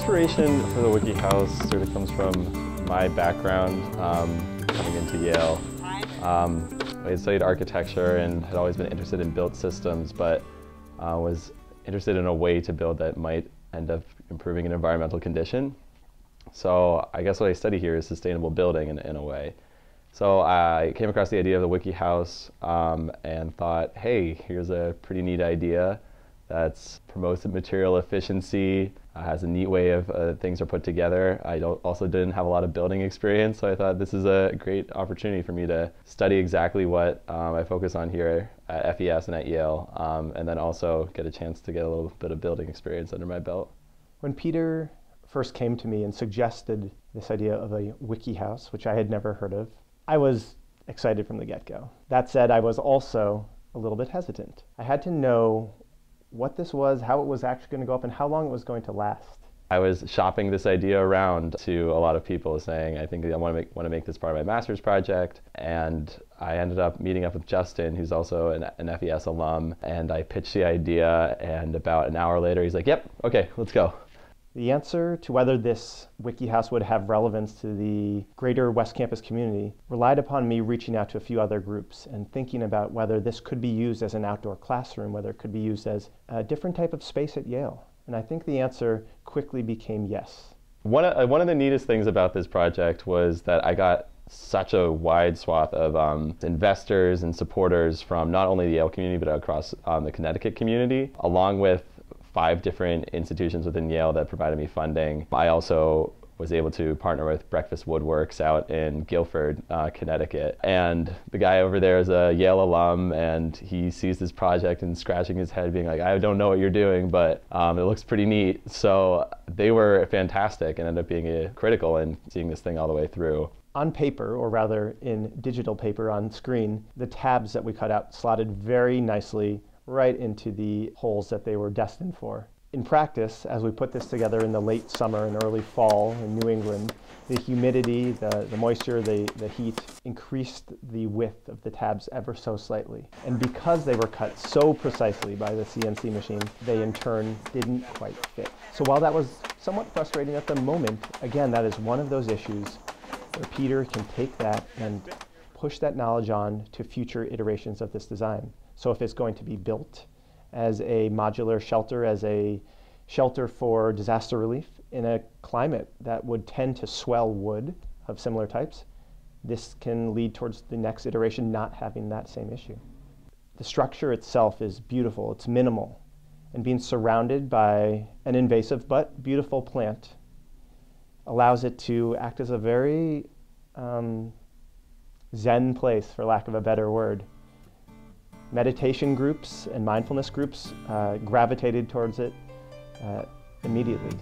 inspiration for the Wikihouse sort of comes from my background coming into Yale. I had studied architecture and had always been interested in built systems, but was interested in a way to build that might end up improving an environmental condition. So I guess what I study here is sustainable building in a way. So I came across the idea of the Wikihouse and thought, hey, here's a pretty neat idea that promotes material efficiency, has a neat way of things are put together. I also didn't have a lot of building experience, so I thought this is a great opportunity for me to study exactly what I focus on here at FES and at Yale, and then also get a chance to get a little bit of building experience under my belt. When Peter first came to me and suggested this idea of a Wikihouse, which I had never heard of, I was excited from the get-go. That said, I was also a little bit hesitant. I had to know what this was, how it was actually going to go up, and how long it was going to last. I was shopping this idea around to a lot of people, saying, I think I want to make this part of my master's project. And I ended up meeting up with Justin, who's also an FES alum, and I pitched the idea, and about an hour later, he's like, yep, okay, let's go. The answer to whether this Wikihouse would have relevance to the greater West Campus community relied upon me reaching out to a few other groups and thinking about whether this could be used as an outdoor classroom, whether it could be used as a different type of space at Yale. And I think the answer quickly became yes. One of the neatest things about this project was that I got such a wide swath of investors and supporters from not only the Yale community, but across the Connecticut community, along with 5 different institutions within Yale that provided me funding. I also was able to partner with Breakfast Woodworks out in Guilford, Connecticut. And the guy over there is a Yale alum, and he sees this project and scratching his head being like, I don't know what you're doing, but it looks pretty neat. So they were fantastic and ended up being critical in seeing this thing all the way through. On paper, or rather in digital paper on screen, the tabs that we cut out slotted very nicely right into the holes that they were destined for. In practice, as we put this together in the late summer and early fall in New England, the humidity, the moisture, the heat increased the width of the tabs ever so slightly. And because they were cut so precisely by the CNC machine, they in turn didn't quite fit. So while that was somewhat frustrating at the moment, again, that is one of those issues where Peter can take that and push that knowledge on to future iterations of this design. So if it's going to be built as a modular shelter, as a shelter for disaster relief in a climate that would tend to swell wood of similar types, this can lead towards the next iteration not having that same issue. The structure itself is beautiful, it's minimal, and being surrounded by an invasive but beautiful plant allows it to act as a very zen place, for lack of a better word. Meditation groups and mindfulness groups gravitated towards it immediately.